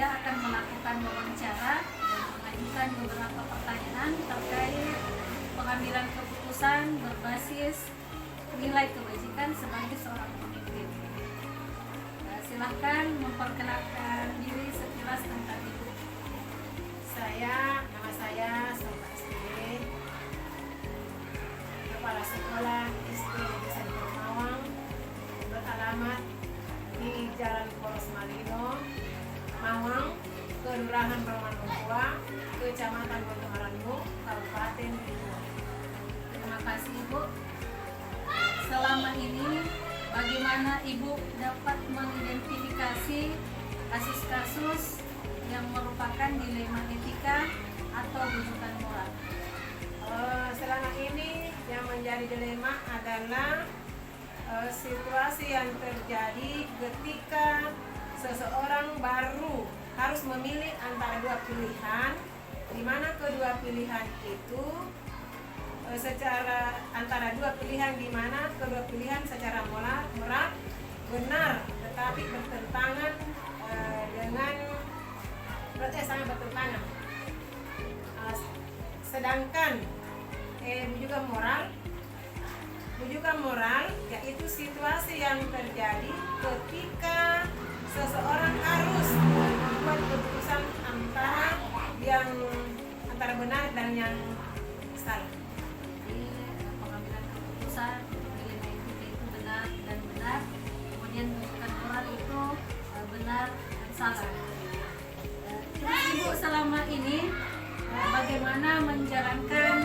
saya akan melakukan wawancara dan mengajukan beberapa pertanyaan terkait pengambilan keputusan berbasis nilai kebajikan sebagai seorang pemimpin. Silahkan memperkenalkan diri sekilas tentang Ibu. Nama saya Sofia STD, Kepala Sekolah SD Desa Mawang, beralamat di Jalan Poros Malino, Mawang, Kelurahan Roman Lungkua, Kecamatan Botoharanmu, Kabupaten Bintang. Terima kasih Ibu. Selama ini bagaimana Ibu dapat mengidentifikasi kasus-kasus yang merupakan dilema etika atau rujukan moral? Selama ini yang menjadi dilema adalah situasi yang terjadi ketika seseorang baru harus memilih antara dua pilihan, di mana kedua pilihan itu antara dua pilihan di mana kedua pilihan secara moral benar, tetapi bertentangan sangat bertentangan. Sedangkan rujukan moral yaitu situasi yang terjadi ketika seseorang harus membuat keputusan antara benar dan yang salah. Jadi pengambilan keputusan dilema etika itu benar dan benar, kemudian rujukan moral itu benar dan salah. Terus Ibu selama ini bagaimana menjalankan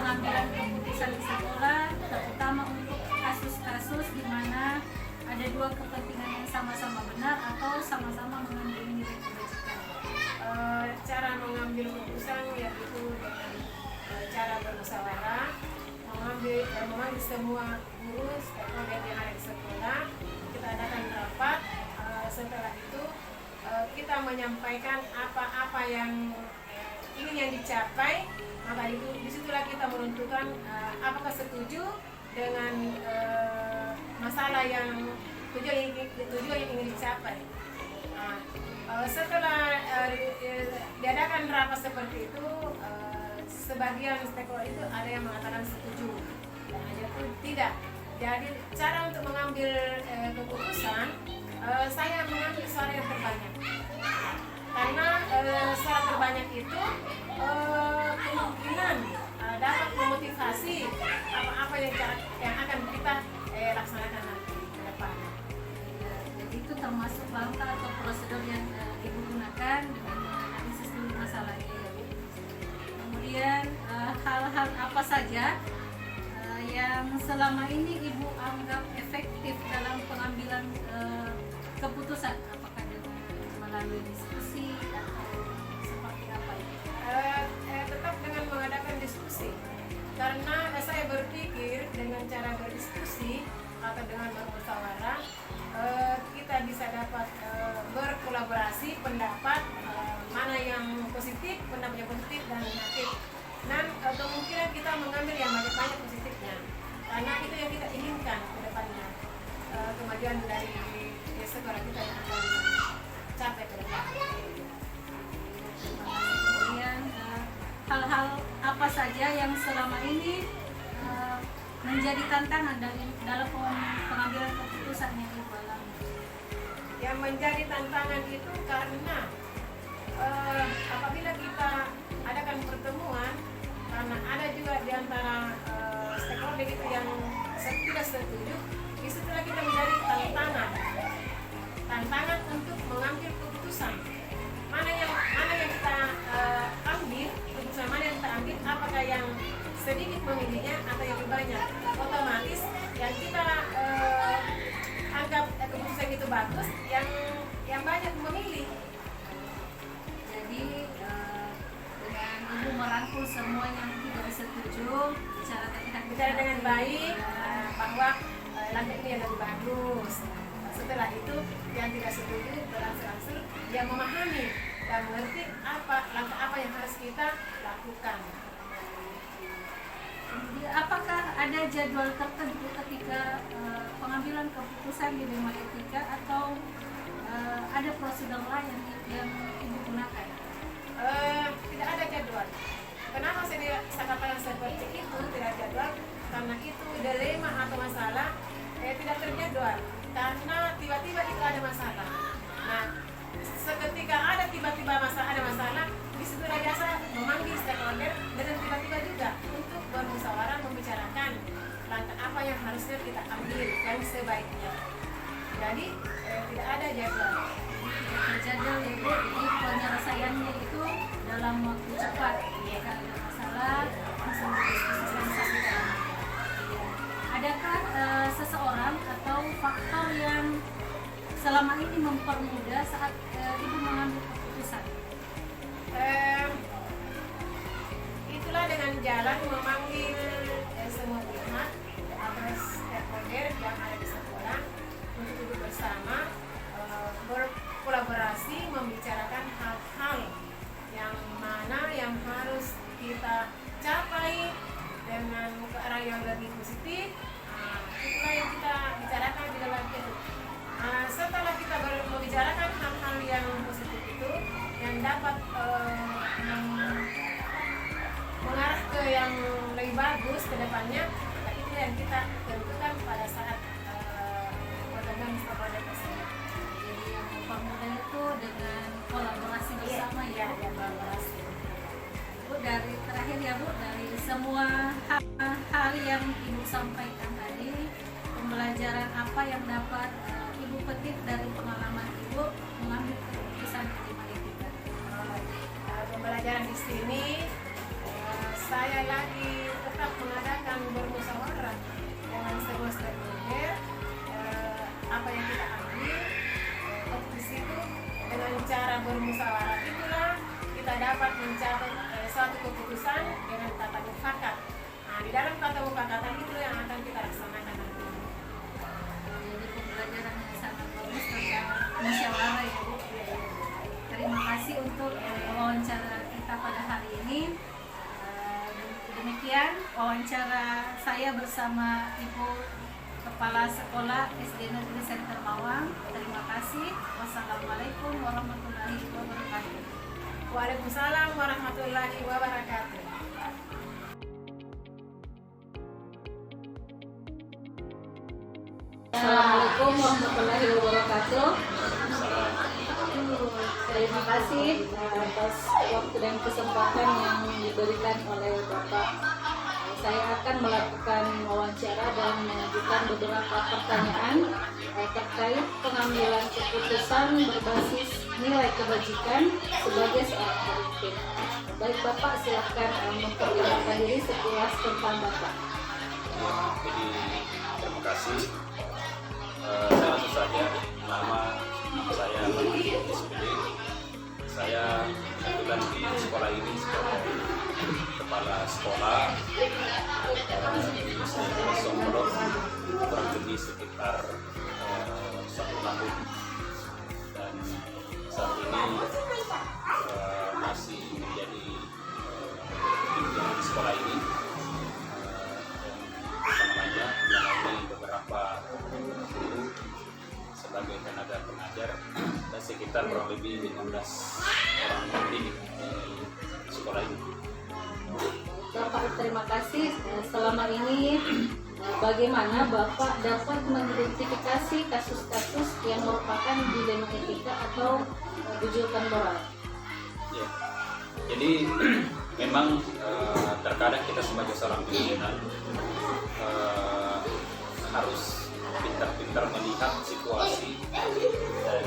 pengambilan keputusan di sekolah, terutama untuk kasus-kasus di mana ada dua kepentingan yang sama-sama benar atau sama-sama mengambil nilai kebajikan? Cara mengambil keputusan yaitu dengan cara bermusyawarah, mengambil semua guru stakeholder yang ada di sekolah. Kita adakan rapat. Setelah itu kita menyampaikan apa-apa yang ingin dicapai, maka disitulah kita menentukan apakah setuju dengan masalah yang tujuan yang ingin dicapai. Setelah diadakan rapat seperti itu, sebagian stakeholder itu ada yang mengatakan setuju dan ada pun tidak. Jadi cara untuk mengambil keputusan, saya mengambil suara yang terbanyak, karena suara terbanyak itu kemungkinan dapat memotivasi apa-apa yang akan kita laksanakan nanti ke depan. Jadi itu termasuk langkah atau prosedur yang Ibu gunakan dengan menganalisis dulu masalahnya ya Bu. Kemudian hal-hal apa saja yang selama ini Ibu anggap efektif dalam pengambilan keputusan, apakah dengan melalui diskusi atau seperti apa itu? Tetap dengan mengadakan diskusi, karena saya berpikir dengan cara berdiskusi atau dengan bermusyawarah kita bisa dapat berkolaborasi pendapat, mana yang positif, pendapat yang positif dan negatif, dan kemungkinan kita mengambil yang banyak positifnya, karena itu yang kita inginkan ke depannya, kemajuan dari sekolah kita yang akan capai ke depan. Kemudian hal-hal apa saja yang selama ini menjadi tantangan dalam pengambilan keputusan yang Ibu alami? Yang menjadi tantangan itu karena apabila kita adakan pertemuan, karena ada juga di antara stakeholder itu yang tidak setuju, disitulah kita menjadi tantangan untuk mengambil keputusan. Mana yang kita ambil, keputusan mana yang kita ambil, apakah yang sedikit memilihnya atau yang lebih banyak. Otomatis yang kita anggap keputusan itu bagus, yang banyak memilih. Jadi dengan Ibu merangkul semua yang tidak setuju, bicara dengan baik bahwa langkah ini yang lebih bagus. Setelah itu yang tidak setuju berangsur-angsur dia memahami dan mengerti langkah apa yang harus kita lakukan. Apakah ada jadwal tertentu ketika pengambilan keputusan di dilema etika atau ada prosedur lain yang saya katakan seperti itu tidak jadwal karena itu dilema atau masalah tidak terjadwal karena tiba-tiba itu ada masalah. Nah, seketika ada tiba-tiba ada masalah, di situ biasa memanggil stakeholder dan tiba-tiba juga untuk bermusyawarah membicarakan langkah apa yang harusnya kita ambil yang sebaiknya. Jadi tidak ada jadwal. Terjadwal ya Bu, jadi penyelesaiannya itu dalam waktu cepat. Jika ada masalah langsung didiskusikan satu kali. Adakah seseorang atau faktor yang selama ini mempermudah saat Ibu mengambil keputusan? Itulah dengan jalan memanggil semua pihak atau stakeholder yang ada di sekolah untuk duduk bersama, berkolaborasi membicarakan hal-hal yang mana yang harus kita capai dengan ke arah yang lebih positif. Itulah yang kita bicarakan di dalam itu. Setelah kita membicarakan hal-hal yang positif itu yang dapat mengarah ke yang lebih bagus ke depannya, itu yang kita tentukan pada saat pertemuan stakeholder tersebut. Jadi yang mempermudah itu dengan kolaborasi bersama ya. Kolaborasi. Bu, dari terakhir ya Bu, dari semua hal yang Ibu sampaikan tadi, pembelajaran apa yang dapat Ibu petik dari pengalaman Ibu mengambil keputusan terima etika? Pembelajaran di sini saya lagi tetap mengadakan bermusyawarah dengan semua stakeholder. Apa yang kita ambil keputusan itu dengan cara bermusyawarah itulah kita dapat mencapai suatu keputusan dengan kata mufakat. Nah, di dalam kata mufakatan itu yang akan kita laksanakan nanti. Jadi pembelajaran yang sangat bagus tentang musyawarah ya Bu. Terima kasih untuk wawancara kita pada hari ini. Demikian wawancara saya bersama Ibu Kepala Sekolah SD Negeri Center Mawang. Terima kasih. Wassalamualaikum warahmatullahi wabarakatuh. Waalaikumsalam warahmatullahi wabarakatuh. Assalamualaikum warahmatullahi wabarakatuh. Terima kasih atas waktu dan kesempatan yang diberikan oleh Bapak. Saya akan melakukan wawancara dan mengajukan beberapa pertanyaan terkait pengambilan keputusan berbasis nilai kebajikan sebagai seorang pemimpin. Baik Bapak, silakan memperkenalkan diri sekilas tentang Bapak. Jadi terima kasih. Saya langsung saja, nama saya Bapak SPD. Saya kebetulan di sekolah ini sebagai kepala sekolah. Saya Songkolok kurang lebih sekitar 1 tahun, dan saat ini masih menjadi pimpinan di sekolah ini. Melalui beberapa guru sebagai tenaga pengajar dan sekitar kurang lebih 15 orang pendidik di sekolah ini. Bapak, terima kasih. Selama ini bagaimana Bapak dapat mengidentifikasi kasus-kasus yang merupakan dilema etika atau bujukan moral? Ya. Jadi memang terkadang kita sebagai seorang pimpinan harus pintar-pintar melihat situasi dan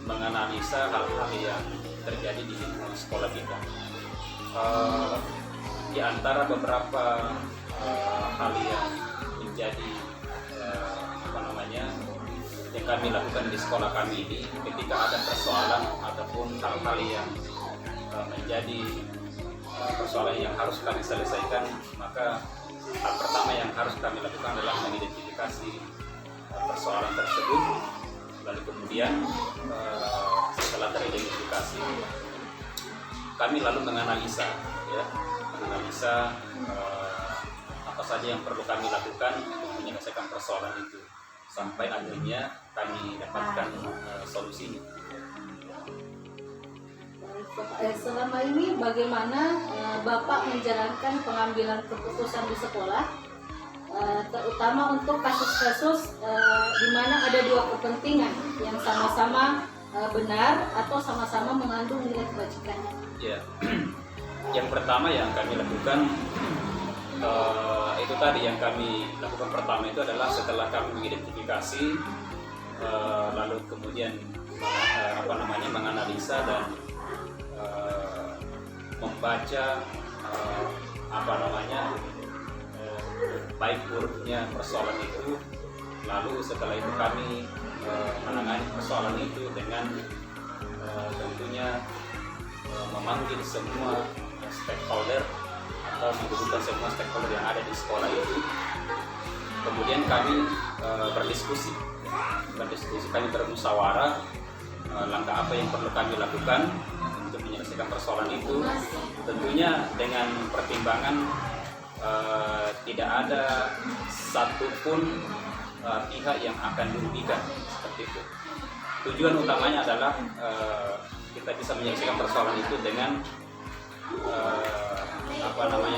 menganalisa hal-hal yang terjadi di lingkungan sekolah kita. Di antara beberapa hal yang menjadi yang kami lakukan di sekolah kami ini, ketika ada persoalan ataupun hal-hal yang menjadi persoalan yang harus kami selesaikan, maka hal pertama yang harus kami lakukan adalah mengidentifikasi persoalan tersebut. Lalu kemudian setelah teridentifikasi, kami lalu menganalisa apa saja yang perlu kami lakukan untuk menyelesaikan persoalan itu sampai akhirnya kami dapatkan solusinya. Selama ini bagaimana Bapak menjalankan pengambilan keputusan di sekolah, terutama untuk kasus-kasus di mana ada dua kepentingan yang sama-sama benar atau sama-sama mengandung nilai kebajikan. Ya, yang pertama yang kami lakukan itu tadi yang kami lakukan pertama itu adalah setelah kami mengidentifikasi, lalu kemudian menganalisa dan membaca baik buruknya persoalan itu, lalu setelah itu kami menangani persoalan itu dengan tentunya memanggil semua stakeholder atau menghubungkan semua stakeholder yang ada di sekolah itu. Kemudian kami berdiskusi, kami bermusyawarah langkah apa yang perlu kami lakukan untuk menyelesaikan persoalan itu. Tentunya dengan pertimbangan tidak ada satupun pihak yang akan dirugikan, seperti itu. Tujuan utamanya adalah kita bisa menyelesaikan persoalan itu dengan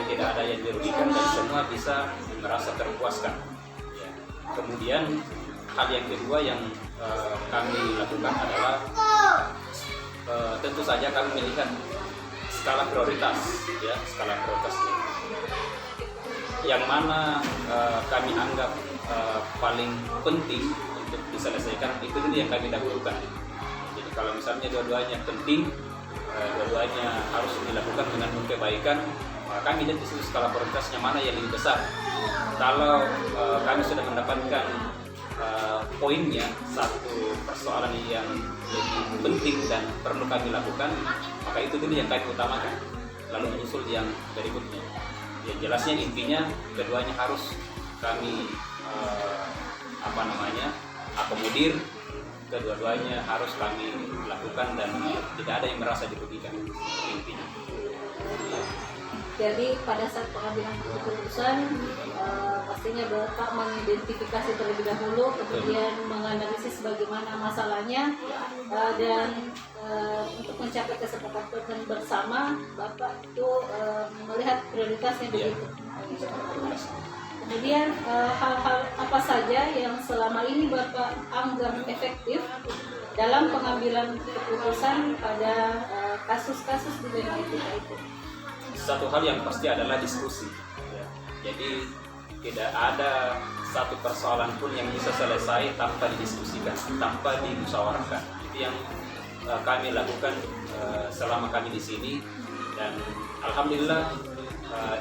tidak ada yang dirugikan dan semua bisa merasa terpuaskan. Ya. Kemudian hal yang kedua yang kami lakukan adalah tentu saja kami melihat skala prioritas, ya, skala prioritas yang mana kami anggap paling penting untuk diselesaikan, itu dulu yang kami dahulukan. Jadi kalau misalnya dua-duanya penting, dua-duanya harus dilakukan dengan kebaikan, maka kami lihat di situ skala prioritasnya mana yang lebih besar. Kalau kami sudah mendapatkan poinnya satu persoalan yang lebih penting dan perlu kami lakukan, maka itu dulu yang kami utamakan, lalu menyusul yang berikutnya. Yang jelasnya intinya keduanya harus kami akomodir, kedua-duanya harus kami lakukan dan tidak ada yang merasa dirugikan, intinya. Jadi pada saat pengambilan keputusan pastinya Bapak mengidentifikasi terlebih dahulu, kemudian menganalisis bagaimana masalahnya, dan untuk mencapai kesepakatan bersama Bapak itu melihat prioritasnya begitu. Kemudian hal-hal apa saja yang selama ini Bapak anggap efektif dalam pengambilan keputusan pada kasus-kasus di bidang etika itu? Satu hal yang pasti adalah diskusi. Ya. Jadi tidak ada satu persoalan pun yang bisa selesai tanpa didiskusikan, tanpa dimusyawarahkan. Itu yang kami lakukan selama kami di sini, dan alhamdulillah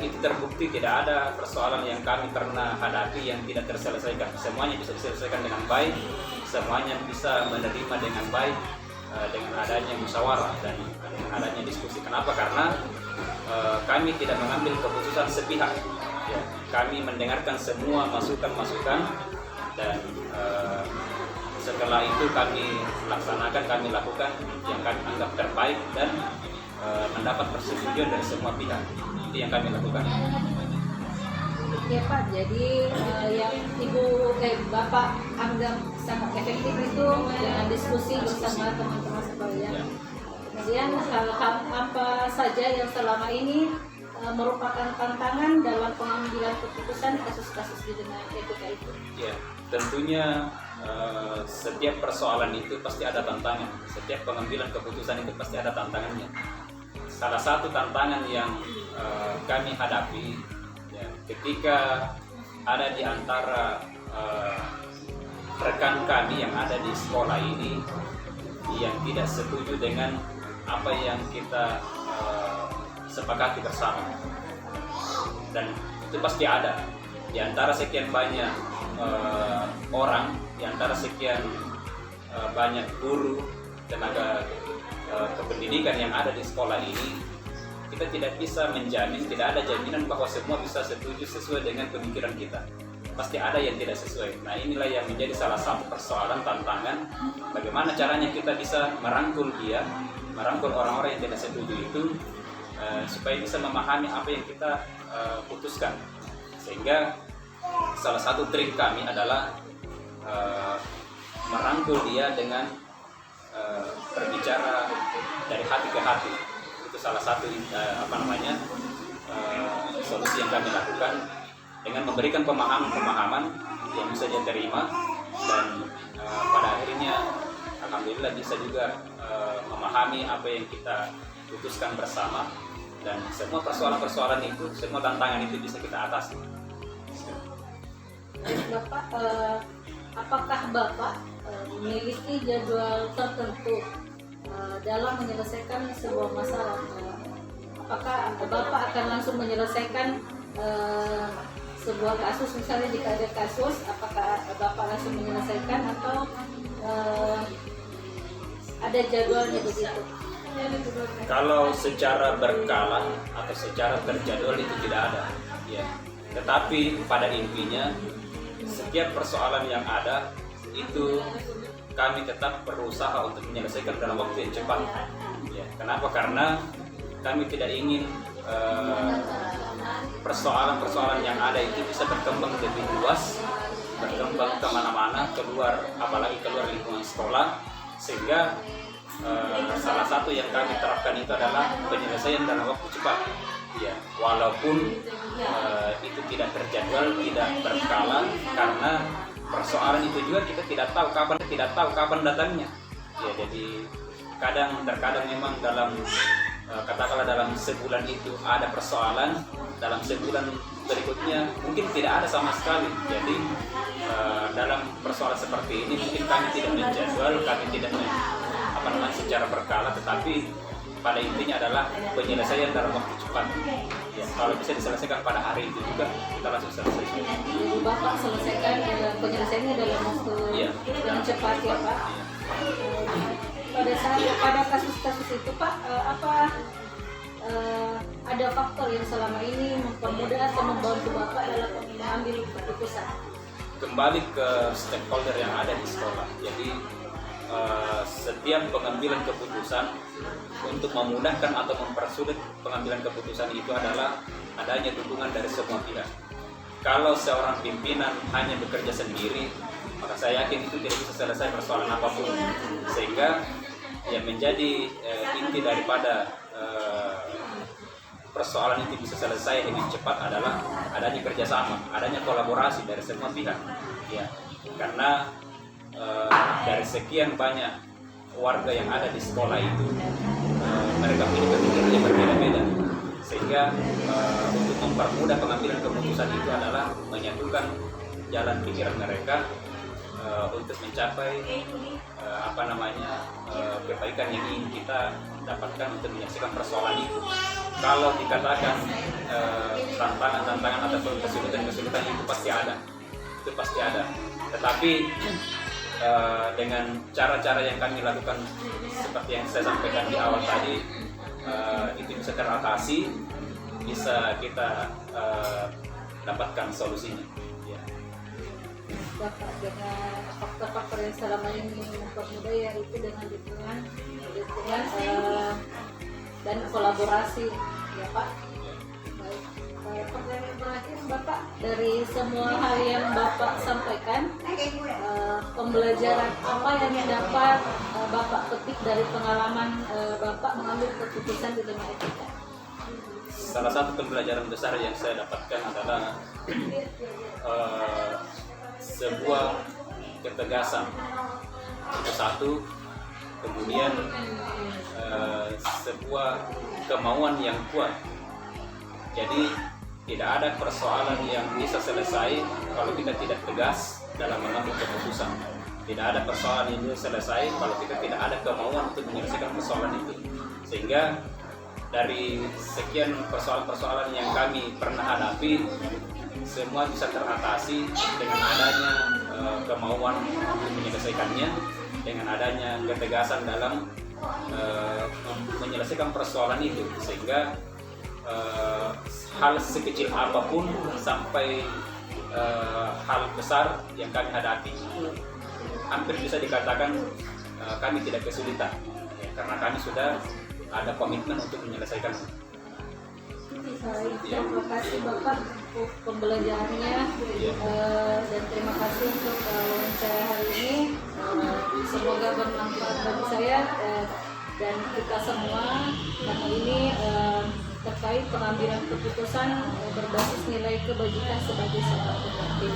itu terbukti tidak ada persoalan yang kami pernah hadapi yang tidak terselesaikan. Semuanya bisa diselesaikan dengan baik, semuanya bisa menerima dengan baik dengan adanya musyawarah dan dengan adanya diskusi. Kenapa? Karena kami tidak mengambil keputusan sepihak. Ya, kami mendengarkan semua masukan-masukan dan setelah itu kami laksanakan, kami lakukan yang kami anggap terbaik dan mendapat persetujuan dari semua pihak. Itu yang kami lakukan. Ya Pak, jadi yang Bapak anggap sangat efektif itu dengan diskusi bersama teman-teman sekalian. Ya. Kemudian hal-hal apa saja yang selama ini merupakan tantangan dalam pengambilan keputusan kasus-kasus di dunia etika itu? Ya, tentunya setiap persoalan itu pasti ada tantangan. Setiap pengambilan keputusan itu pasti ada tantangannya. Salah satu tantangan yang kami hadapi ya, ketika ada di antara rekan kami yang ada di sekolah ini yang tidak setuju dengan apa yang kita sepakati bersama, dan itu pasti ada di antara sekian banyak orang, di antara sekian banyak guru, tenaga kependidikan yang ada di sekolah ini. Kita tidak bisa menjamin, tidak ada jaminan bahwa semua bisa setuju sesuai dengan pemikiran kita. Pasti ada yang tidak sesuai. Nah, inilah yang menjadi salah satu persoalan tantangan. Bagaimana caranya kita bisa merangkul merangkul orang-orang yang tidak setuju itu, supaya bisa memahami apa yang kita putuskan. Sehingga salah satu trik kami adalah merangkul dia dengan berbicara dari hati ke hati. Itu salah satu solusi yang kami lakukan dengan memberikan pemahaman yang bisa dia terima, dan pada akhirnya alhamdulillah bisa juga memahami apa yang kita putuskan bersama, dan semua persoalan-persoalan itu, semua tantangan itu bisa kita atasi. Bapak, apakah Bapak memiliki jadwal tertentu dalam menyelesaikan sebuah masalah? Apakah Bapak akan langsung menyelesaikan sebuah kasus, misalnya jika ada kasus, apakah Bapak langsung menyelesaikan atau ada jadwalnya begitu? Kalau secara berkala atau secara terjadwal itu tidak ada, ya. Tetapi pada intinya setiap persoalan yang ada itu kami tetap berusaha untuk menyelesaikan dalam waktu yang cepat. Ya. Kenapa? Karena kami tidak ingin persoalan-persoalan yang ada itu bisa berkembang lebih luas, berkembang kemana-mana, apalagi keluar lingkungan sekolah, sehingga salah satu yang kami terapkan itu adalah penyelesaian dalam waktu cepat. Ya, walaupun itu tidak terjadwal, tidak berkala, karena persoalan itu juga kita tidak tahu kapan datangnya. Ya, jadi terkadang memang katakanlah dalam sebulan itu ada persoalan, dalam sebulan berikutnya mungkin tidak ada sama sekali. Jadi dalam persoalan seperti ini mungkin kami tidak menjadwal, kami tidak secara berkala, tetapi pada intinya adalah penyelesaian dalam waktu cepat. Ya, kalau bisa diselesaikan pada hari itu juga, kita langsung selesai. Jadi Bapak selesaikan penyelesaiannya dalam waktu yang cepat, ya Pak. Pada kasus-kasus itu Pak, ada faktor yang selama ini mempermudah atau membantu Bapak dalam mengambil keputusan? Kembali ke stakeholder yang ada di sekolah. Jadi setiap pengambilan keputusan untuk memudahkan atau mempersulit pengambilan keputusan itu adalah adanya dukungan dari semua pihak. Kalau seorang pimpinan hanya bekerja sendiri, maka saya yakin itu tidak bisa selesai persoalan apapun. Sehingga yang menjadi inti daripada persoalan itu bisa selesai dengan cepat adalah adanya kerjasama, adanya kolaborasi dari semua pihak. Ya, karena dari sekian banyak warga yang ada di sekolah itu, mereka punya pemikiran yang berbeda-beda, sehingga untuk mempermudah pengambilan keputusan itu adalah menyatukan jalan pikiran mereka untuk mencapai kebaikan yang ingin kita dapatkan untuk menyelesaikan persoalan itu. Kalau dikatakan tantangan-tantangan ataupun kesulitan-kesulitan itu pasti ada, tetapi dengan cara-cara yang kami lakukan seperti yang saya sampaikan di awal tadi, itu bisa teratasi, bisa kita dapatkan solusinya. Ya. Bapak, dengan faktor-faktor yang selama ini mempermudah, yaitu dengan dukungan dan kolaborasi, ya Pak. Baik. Pertanyaan terakhir Bapak, dari semua hal yang Bapak sampaikan, pembelajaran apa yang dapat Bapak petik dari pengalaman Bapak mengambil keputusan di dunia etika? Salah satu pembelajaran besar yang saya dapatkan adalah sebuah ketegasan, itu satu, kemudian sebuah kemauan yang kuat. Jadi tidak ada persoalan yang bisa selesai kalau kita tidak tegas dalam mengambil keputusan. Tidak ada persoalan yang bisa selesai kalau kita tidak ada kemauan untuk menyelesaikan persoalan itu. Sehingga dari sekian persoalan-persoalan yang kami pernah hadapi, semua bisa teratasi dengan adanya kemauan untuk menyelesaikannya, dengan adanya ketegasan dalam menyelesaikan persoalan itu. Sehingga hal sekecil apapun sampai hal besar yang kami hadapi, hampir bisa dikatakan kami tidak kesulitan, ya, karena kami sudah ada komitmen untuk menyelesaikan. Baik, terima kasih Bapak untuk pembelajarannya, dan terima kasih untuk wawancara hari ini. Semoga bermanfaat bagi saya dan kita semua, karena ini terkait pengambilan keputusan berbasis nilai kebajikan sebagai seorang pemimpin.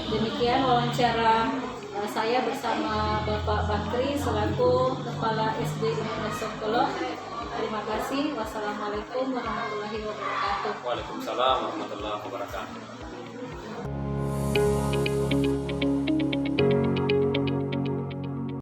Demikian wawancara saya bersama Bapak Bakri selaku Kepala SD Immanuel Sokolo. Terima kasih. Wassalamualaikum warahmatullahi wabarakatuh. Waalaikumsalam warahmatullahi wabarakatuh.